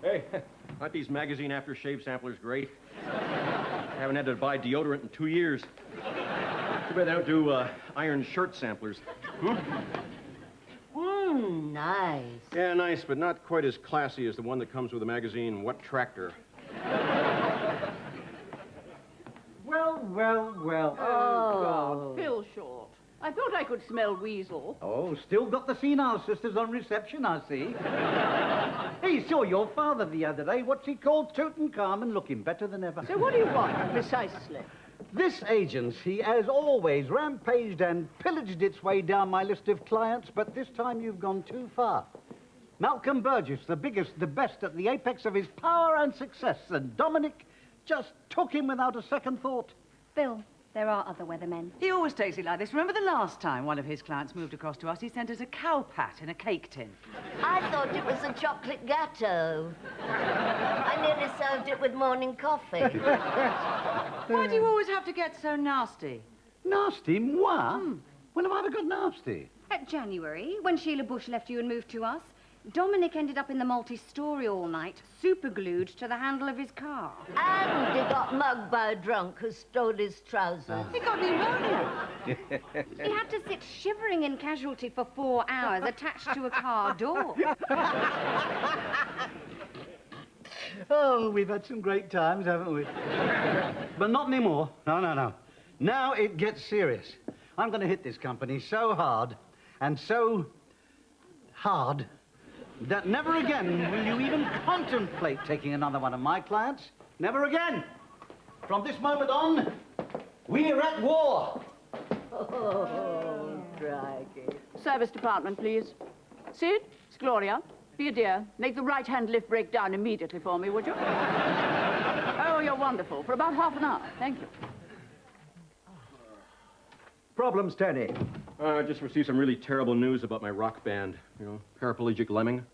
Hey, aren't these magazine aftershave samplers great? I haven't had to buy deodorant in 2 years. Too bad they don't do iron shirt samplers. Nice. Yeah, nice, but not quite as classy as the one that comes with the magazine What Tractor. Well. Oh, God. Phil Short. I thought I could smell weasel. Oh, still got the senile sisters on reception, I see. Hey, saw your father the other day. What's he called? Tutankhamun, looking better than ever. So what do you want, precisely? This agency, as always, rampaged and pillaged its way down my list of clients, but this time you've gone too far. Malcolm Burgess, the biggest, the best, at the apex of his power and success, and Dominic just took him without a second thought. Phil, there are other weathermen. He always takes it like this. Remember the last time one of his clients moved across to us? He sent us a cow pat in a cake tin. I thought it was a chocolate gâteau. I nearly served it with morning coffee. Why do you always have to get so nasty? Nasty? Moi? When have I ever got nasty? At January, when Sheila Bush left you and moved to us, Dominic ended up in the multi-story all night, super-glued to the handle of his car. And he got mugged by a drunk who stole his trousers. He got pneumonia. He had to sit shivering in casualty for 4 hours, attached to a car door. Oh, we've had some great times, haven't we? But not anymore. No. Now it gets serious. I'm going to hit this company so hard, and so hard, that never again will you even contemplate taking another one of my clients. Never again. From this moment on, we're at war. Oh, crikey. Service department, please. Sid, it's Gloria. Be a dear. Make the right-hand lift break down immediately for me, would you? Oh, you're wonderful. For about half an hour. Thank you. Problems, Tony? I just received some really terrible news about my rock band. You know, paraplegic lemming.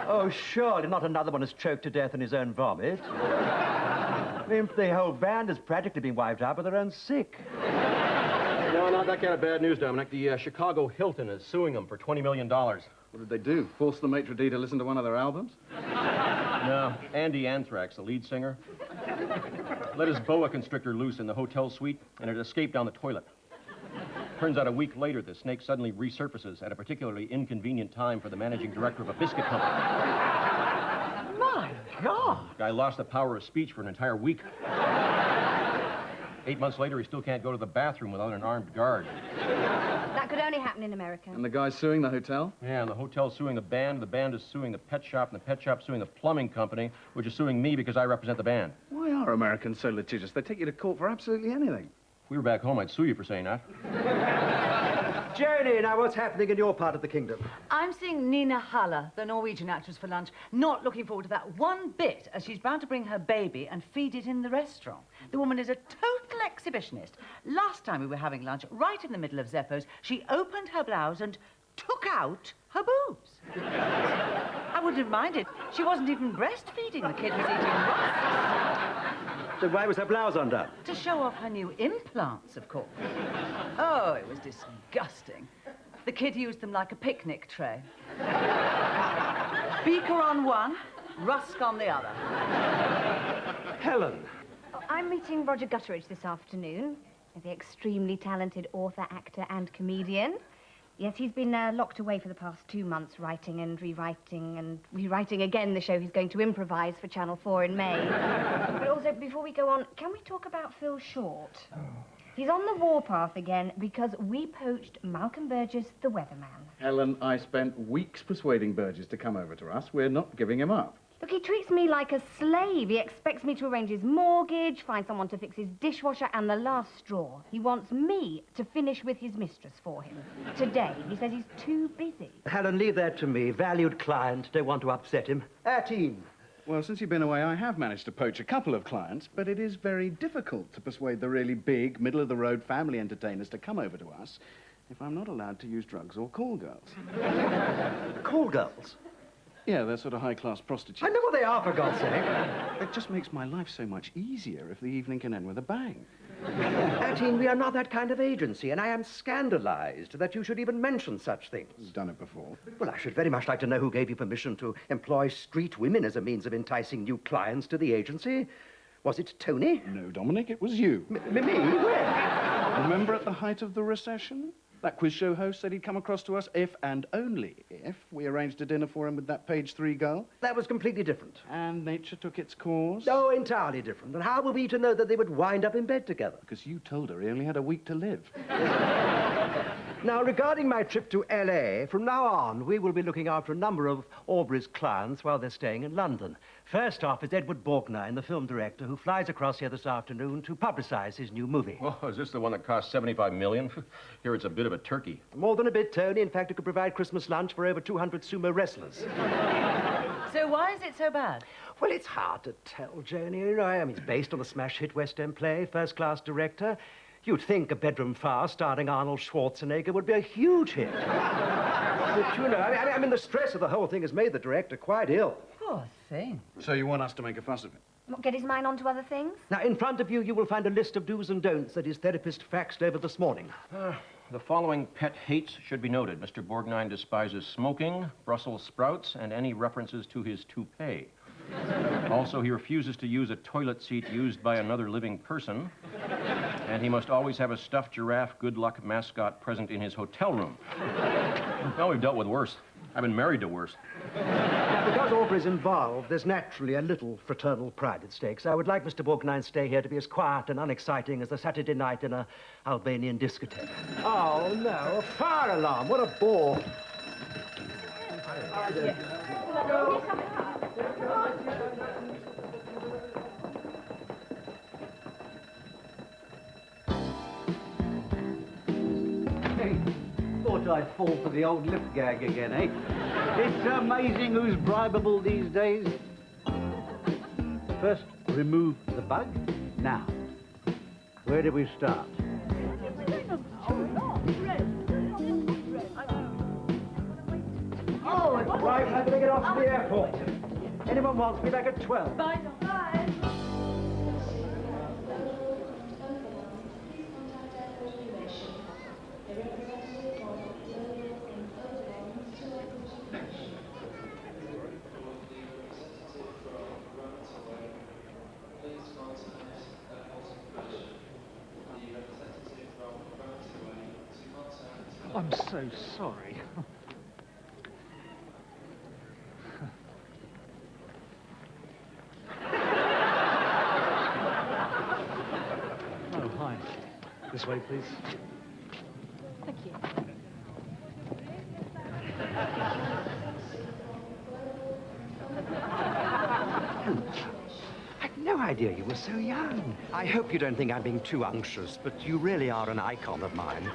Oh, surely not another one has choked to death in his own vomit. I mean, the whole band has practically been wiped out by their own sick. No, not that kind of bad news, Dominic. The Chicago Hilton is suing them for $20 million. What did they do? Force the maitre d' to listen to one of their albums? No, Andy Anthrax, the lead singer, let his boa constrictor loose in the hotel suite, and it escaped down the toilet. Turns out a week later, the snake suddenly resurfaces at a particularly inconvenient time for the managing director of a biscuit company. My God! The guy lost the power of speech for an entire week. 8 months later, he still can't go to the bathroom without an armed guard. That could only happen in America. And the guy's suing the hotel? Yeah, and the hotel's suing the band is suing the pet shop, and the pet shop's suing the plumbing company, which is suing me because I represent the band. Why are Americans so litigious? They take you to court for absolutely anything. If we were back home, I'd sue you for saying that. Janie, now what's happening in your part of the kingdom? I'm seeing Nina Haller, the Norwegian actress, for lunch. Not looking forward to that one bit, as she's bound to bring her baby and feed it in the restaurant. The woman is a total exhibitionist. Last time we were having lunch, right in the middle of Zeppo's, she opened her blouse and took out her boobs. I wouldn't have minded. She wasn't even breastfeeding. The kid was eating rusks. So why was her blouse undone? To show off her new implants, of course. Oh, it was disgusting. The kid used them like a picnic tray. Beaker on one, rusk on the other. Helen. I'm meeting Roger Gutteridge this afternoon, the extremely talented author, actor, and comedian. Yes, he's been locked away for the past 2 months, writing and rewriting again the show he's going to improvise for Channel 4 in May. But also, before we go on, can we talk about Phil Short? He's on the warpath again because we poached Malcolm Burgess, the weatherman. Helen, I spent weeks persuading Burgess to come over to us. We're not giving him up. Look, he treats me like a slave. He expects me to arrange his mortgage, find someone to fix his dishwasher, and the last straw. He wants me to finish with his mistress for him. Today, he says he's too busy. Helen, leave that to me. Valued client. Don't want to upset him. Our team. Well, since you've been away, I have managed to poach a couple of clients, but it is very difficult to persuade the really big, middle-of-the-road family entertainers to come over to us if I'm not allowed to use drugs or call girls. Call girls? Yeah, they're sort of high-class prostitutes. I know what they are, for God's sake. It just makes my life so much easier if the evening can end with a bang. Our Natine, we are not that kind of agency, and I am scandalized that you should even mention such things. I've done it before. Well, I should very much like to know who gave you permission to employ street women as a means of enticing new clients to the agency. Was it Tony? No, Dominic, it was you. Me? Where? Remember at the height of the recession? That quiz show host said he'd come across to us if and only if we arranged a dinner for him with that page 3 girl. That was completely different. And nature took its course. Oh, entirely different. And how were we to know that they would wind up in bed together? Because you told her he only had a week to live. Now, regarding my trip to L.A., from now on, we will be looking after a number of Aubrey's clients while they're staying in London. First off is Edward Borgnine, the film director, who flies across here this afternoon to publicize his new movie. Oh, is this the one that cost $75 million? Here it's a bit of a turkey. More than a bit, Tony. In fact, it could provide Christmas lunch for over 200 sumo wrestlers. So why is it so bad? Well, it's hard to tell, Janie. You know, I mean, it's based on a smash hit West End play, first-class director. You'd think a bedroom farce starring Arnold Schwarzenegger would be a huge hit. But, you know, I mean, the stress of the whole thing has made the director quite ill. Poor thing. So you want us to make a fuss of it? What, get his mind onto other things? Now, in front of you, you will find a list of do's and don'ts that his therapist faxed over this morning. The following pet hates should be noted. Mr. Borgnine despises smoking, Brussels sprouts, and any references to his toupee. Also, he refuses to use a toilet seat used by another living person. And he must always have a stuffed giraffe good luck mascot present in his hotel room. Well, we've dealt with worse. I've been married to worse. Now, because Aubrey's involved, there's naturally a little fraternal pride at stake. So I would like Mr. Borgnine's stay here to be as quiet and unexciting as a Saturday night in an Albanian discotheque. Oh, no, a fire alarm. What a bore. Hey, thought I'd fall for the old lip gag again, eh? It's amazing who's bribable these days. First, remove the bug. Now, where do we start? Oh, it's right. I'm going to get off to the airport. Anyone wants me back at 12? Bye. I'm so sorry. Oh, hi. This way, please. Thank you. I had no idea you were so young. I hope you don't think I'm being too unctuous, but you really are an icon of mine.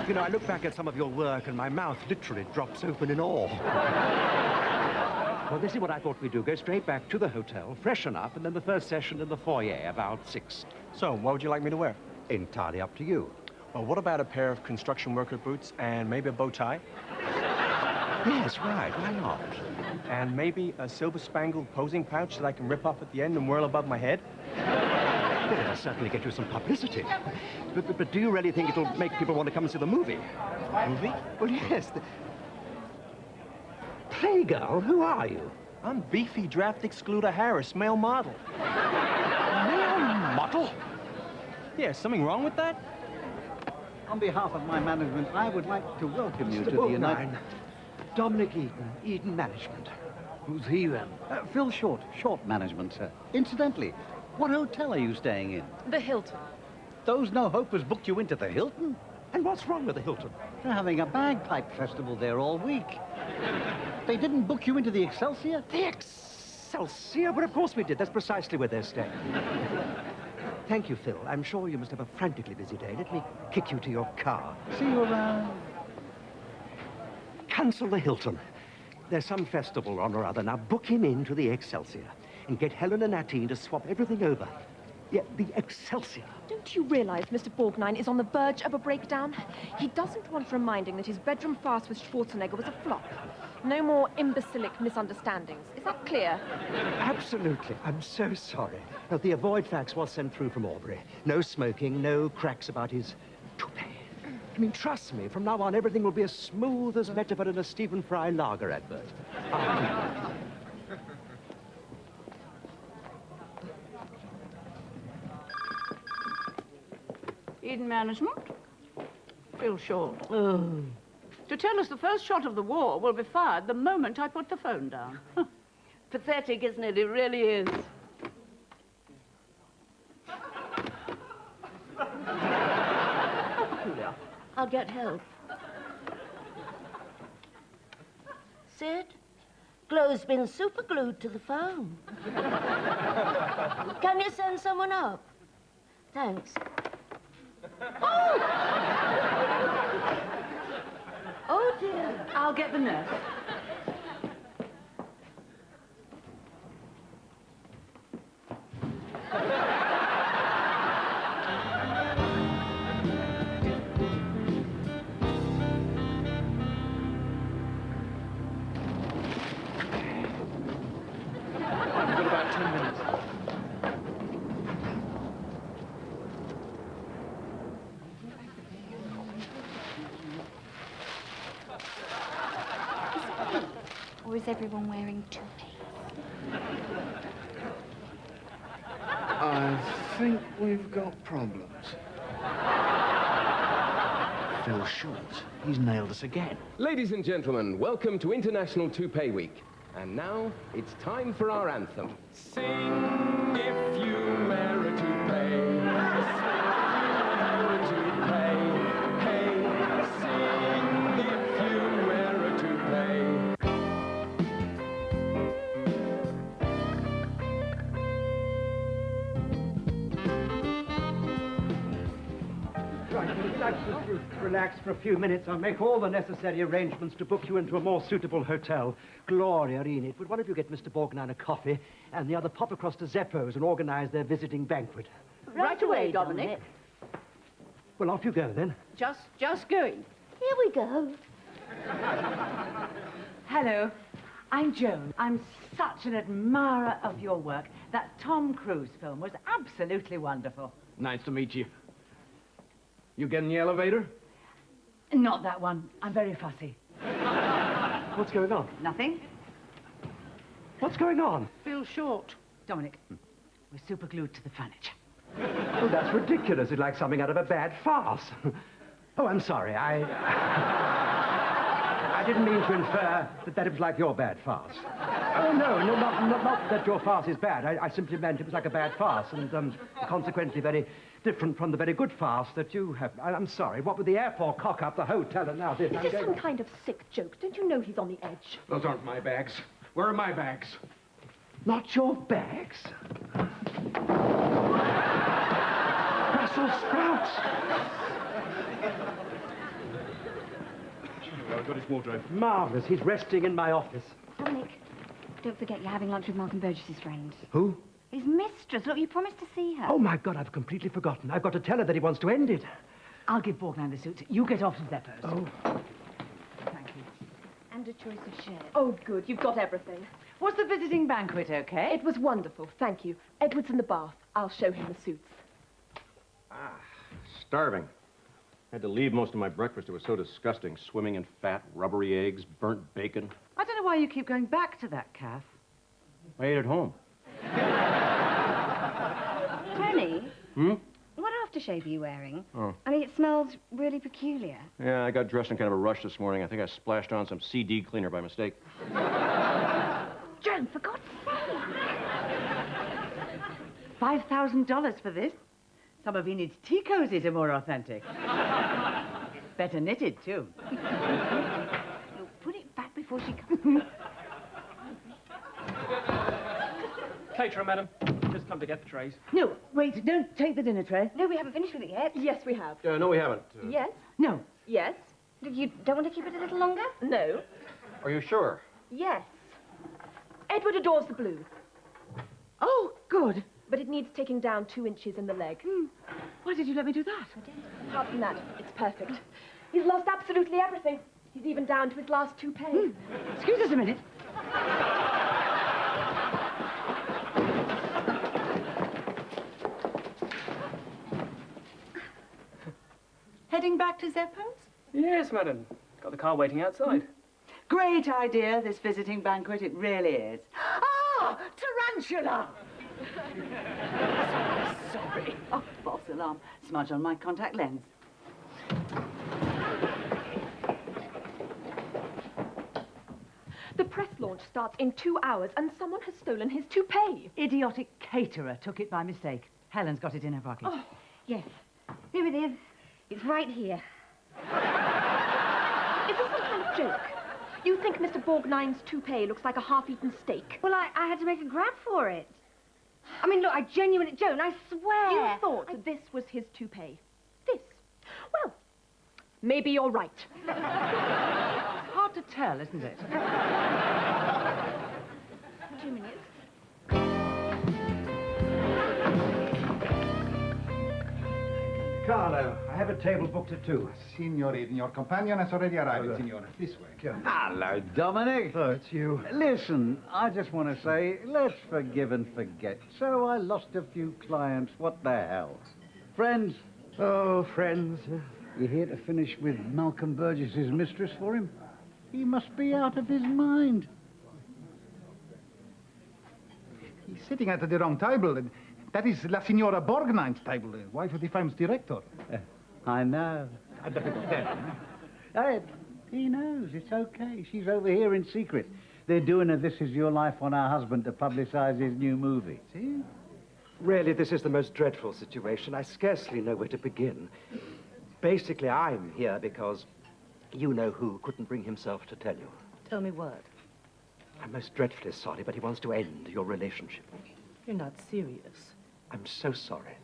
You know, I look back at some of your work and my mouth literally drops open in awe. Well, this is what I thought we'd do. Go straight back to the hotel, freshen up, and then the first session in the foyer about 6. So, what would you like me to wear? Entirely up to you. Well, what about a pair of construction worker boots and maybe a bow tie? Yes, right. Why not? And maybe a silver-spangled posing pouch that I can rip off at the end and whirl above my head? Well, it'll certainly get you some publicity. But do you really think it'll make people want to come and see the movie? Movie? Well, yes. Playgirl, who are you? I'm beefy draft excluder Harris, male model. Male model? Yeah, something wrong with that? On behalf of my management, I would like to welcome you Mr. to the United... Borgnine. Dominic Eden Management. Who's he, then? Phil Short Management, sir. Incidentally, what hotel are you staying in? The Hilton. Those no-hopers booked you into the Hilton? And what's wrong with the Hilton? They're having a bagpipe festival there all week. They didn't book you into the Excelsior? The Excelsior? Well, of course we did. That's precisely where they're staying. Thank you, Phil. I'm sure you must have a frantically busy day. Let me kick you to your car. See you around. Cancel the Hilton. There's some festival on or other. Now book him into the Excelsior and get Helen and Natine to swap everything over. Yeah, the Excelsior. Don't you realize Mr. Borgnine is on the verge of a breakdown? He doesn't want reminding that his bedroom farce with Schwarzenegger was a flop. No more imbecilic misunderstandings. Is that clear? Absolutely. I'm so sorry. Now, the avoid fax was sent through from Aubrey. No smoking, no cracks about his toupee. I mean, trust me, from now on, everything will be as smooth as metaphor in a Stephen Fry lager advert. Eden Management? Phil Short. Oh. To tell us the first shot of the war will be fired the moment I put the phone down. Pathetic, isn't it? It really is. I'll get help. Sid? Glow's been super glued to the phone. Can you send someone up? Thanks. Oh! Oh, dear. I'll get the nurse. I've got about 10 minutes. Or is everyone wearing toupees? I think we've got problems. Phil Short. He's nailed us again. Ladies and gentlemen, welcome to International Toupee Week. And now, it's time for our anthem. Sing if you wear a toupee. Hey, sing if you wear a toupee. Right, if you'd like to relax for a few minutes, I'll make all the necessary arrangements to book you into a more suitable hotel. Gloria, Enid, would one of you get Mr. Borgnine a coffee, and the other pop across to Zeppo's and organize their visiting banquet? Right away, Dominic. Well, off you go, then. Just going. Here we go. Hello, I'm Joan. I'm such an admirer of your work. That Tom Cruise film was absolutely wonderful. Nice to meet you. You get in the elevator? Not that one. I'm very fussy. What's going on? Nothing? What's going on? Phil Short. Dominic, we're super glued to the furniture. Oh, that's ridiculous. It's like something out of a bad farce. Oh, I'm sorry. I didn't mean to infer that it was like your bad farce. Oh, no, not that your farce is bad. I simply meant it was like a bad farce and consequently very different from the very good farce that you have. I'm sorry. What with the airport cock-up, the hotel, and now this... Is this some kind of sick joke? Don't you know he's on the edge? Those aren't my bags. Where are my bags? Not your bags? Brussels sprouts! I've got his wardrobe. Marvellous. He's resting in my office. Dominic, don't forget you're having lunch with Malcolm Burgess's friend. Who? His mistress. Look, you promised to see her. Oh, my God, I've completely forgotten. I've got to tell her that he wants to end it. I'll give Borgnine the suit. You get off to Zeppo's. Oh. Thank you. And a choice of shares. Oh, good. You've got everything. Was the visiting banquet okay? It was wonderful. Thank you. Edward's in the bath. I'll show him the suits. Starving. Had to leave most of my breakfast. It was so disgusting. Swimming in fat, rubbery eggs, burnt bacon. I don't know why you keep going back to that calf. I ate at home. Tony? Hmm? What aftershave are you wearing? Oh. I mean, it smells really peculiar. Yeah, I got dressed in kind of a rush this morning. I think I splashed on some CD cleaner by mistake. Joan, for God's sake! $5,000 for this? Some of Enid's tea cozies are more authentic. Better knitted, too. You'll put it back before she comes. Caterer, madam. Just come to get the trays. No, wait, don't take the dinner tray. No, we haven't finished with it yet. Yes, we have. No, we haven't. Yes? No. Yes? You don't want to keep it a little longer? No? Are you sure? Yes. Edward adores the blue. Oh, good. but it needs taking down 2 inches in the leg. Why did you let me do that? Apart from that, it's perfect. He's lost absolutely everything. He's even down to his last toupee. Excuse us a minute. Heading back to Zeppo's? Yes, madam. Got the car waiting outside. Great idea, this visiting banquet. It really is. Ah! Tarantula! Sorry. Oh, false alarm. Smudge on my contact lens. The press launch starts in 2 hours, and someone has stolen his toupee. Idiotic caterer took it by mistake. Helen's got it in her pocket. Oh. Yes. Here it is. It's right here. Is this some kind of joke? You think Mr. Borgnine's toupee looks like a half-eaten steak? Well, I had to make a grab for it. I mean, look, Joan, I swear. You thought this was his toupee. This. Well, maybe you're right. Hard to tell, isn't it? 2 minutes. Carlo, I have a table booked at 2. Signor Eden, your companion has already arrived, signor. This way. Hello, Dominic. Oh, it's you. Listen, I just want to say, let's forgive and forget. So I lost a few clients. What the hell? Friends? Oh, friends. You're here to finish with Malcolm Burgess's mistress for him? He must be out of his mind. He's sitting at the wrong table. That is La Signora Borgnine's table, the wife of the firm's director. I know. Hey, he knows. It's okay. She's over here in secret. They're doing a This Is Your Life on her husband to publicize his new movie. See? Really, this is the most dreadful situation. I scarcely know where to begin. Basically, I'm here because you-know-who couldn't bring himself to tell you. Tell me what? I'm most dreadfully sorry, but he wants to end your relationship. You're not serious. I'm so sorry.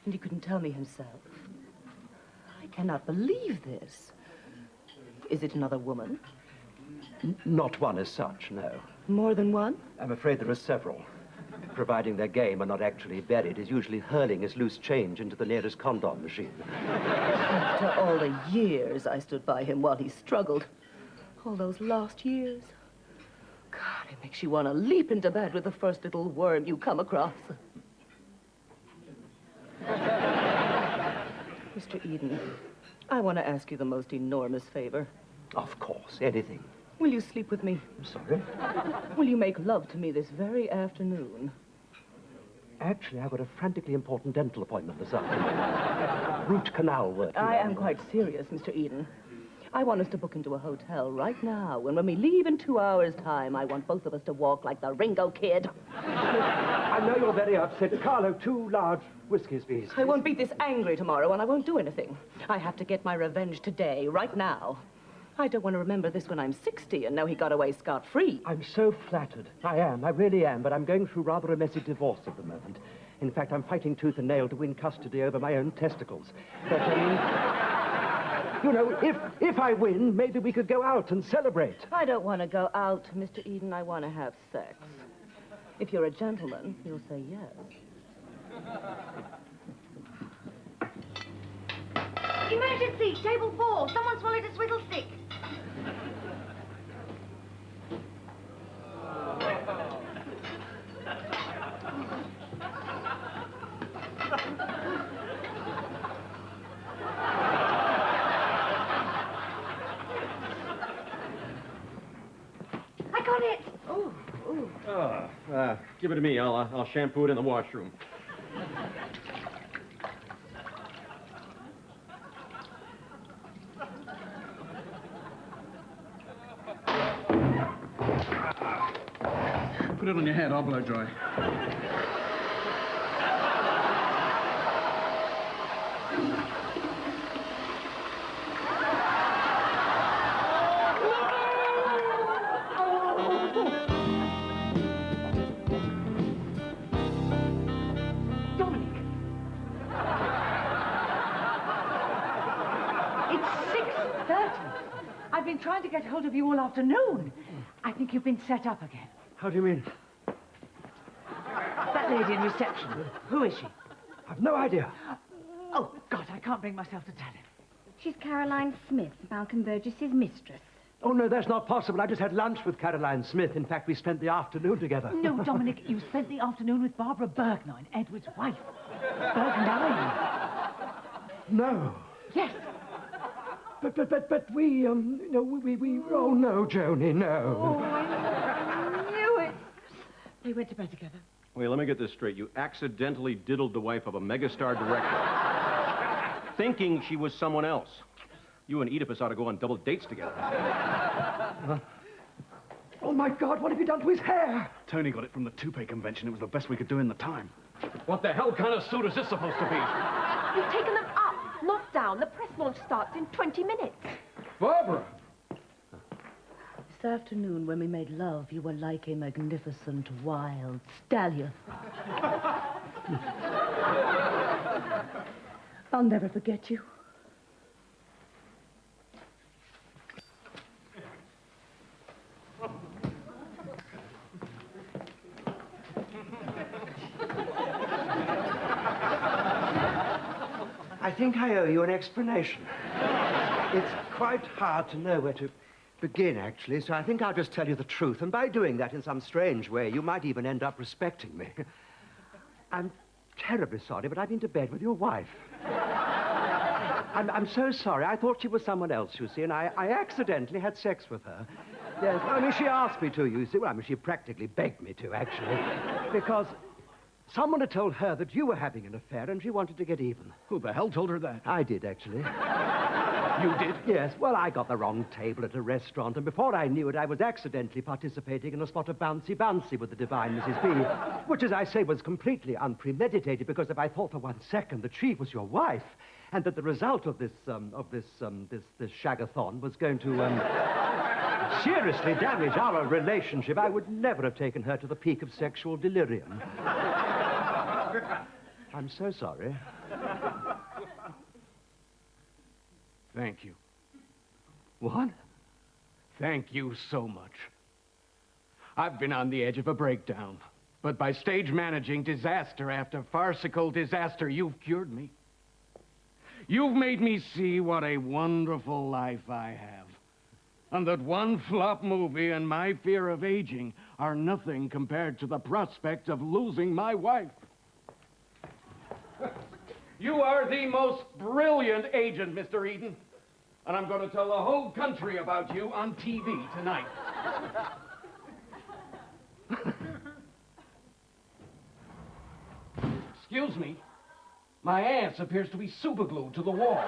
And he couldn't tell me himself. I cannot believe this. Is it another woman? Not one as such, no. More than one? I'm afraid there are several. Providing their game are not actually buried, is usually hurling his loose change into the nearest condom machine. After all the years I stood by him while he struggled. All those lost years. God, it makes you want to leap into bed with the first little worm you come across. Mr. Eden, I want to ask you the most enormous favor. Of course, anything. Will you sleep with me? I'm sorry? Will you make love to me this very afternoon? Actually, I've got a frantically important dental appointment this afternoon. Root canal work. I am quite serious, Mr. Eden. I want us to book into a hotel right now, and when we leave in 2 hours' time, I want both of us to walk like the Ringo Kid. I know you're very upset. Carlo, 2 large whiskeys, please. I won't be this angry tomorrow, and I won't do anything. I have to get my revenge today, right now. I don't want to remember this when I'm 60 and know he got away scot-free. I'm so flattered. I really am, but I'm going through rather a messy divorce at the moment. In fact, I'm fighting tooth and nail to win custody over my own testicles. But, you know, if I win, maybe we could go out and celebrate. I don't want to go out, Mr. Eden. I want to have sex. If you're a gentleman, you'll say yes. Emergency! Table 4! Someone swallowed a swizzle stick! I got it! Give it to me. I'll shampoo it in the washroom. Put it on your head, I'll blow dry. Dominic! It's 6:30. I've been trying to get hold of you all afternoon. I think you've been set up again. How do you mean? That lady in reception. Who is she? I've no idea. Oh, God, I can't bring myself to tell him. She's Caroline Smith, Malcolm Burgess's mistress. Oh, no, that's not possible. I just had lunch with Caroline Smith. In fact, we spent the afternoon together. No, Dominic, you spent the afternoon with Barbara Bergnein, Edward's wife. Bergnein. No. Yes. But we, oh, no, Joni, no. Oh, I knew it. They went to bed together. Wait, let me get this straight. You accidentally diddled the wife of a megastar director, thinking she was someone else. You and Oedipus ought to go on double dates together. Oh, my God, what have you done to his hair? Tony got it from the toupee convention. It was the best we could do in the time. What the hell kind of suit is this supposed to be? You've taken them up, not down. The press launch starts in 20 minutes. Barbara! This afternoon, when we made love, you were like a magnificent wild stallion. I'll never forget you. I think I owe you an explanation. It's quite hard to know where to begin, actually, so I think I'll just tell you the truth. And by doing that in some strange way, you might even end up respecting me. I'm terribly sorry, but I've been to bed with your wife. I'm so sorry. I thought she was someone else, you see, and I accidentally had sex with her. Yes, I mean, she asked me to, you see. Well, I mean, she practically begged me to, actually, because someone had told her that you were having an affair and she wanted to get even. Who the hell told her that? I did, actually. You did? Yes, well, I got the wrong table at a restaurant, and before I knew it, I was accidentally participating in a spot of bouncy-bouncy with the divine Mrs. B, which, as I say, was completely unpremeditated, because if I thought for 1 second that she was your wife, and that the result of this shagathon was going to, seriously damage our relationship, I would never have taken her to the peak of sexual delirium. I'm so sorry. Thank you. What? Thank you so much. I've been on the edge of a breakdown, but by stage managing disaster after farcical disaster, you've cured me. You've made me see what a wonderful life I have, and that one flop movie and my fear of aging are nothing compared to the prospect of losing my wife. You are the most brilliant agent, Mr. Eden. And I'm going to tell the whole country about you on TV tonight. Excuse me. My ass appears to be superglued to the wall.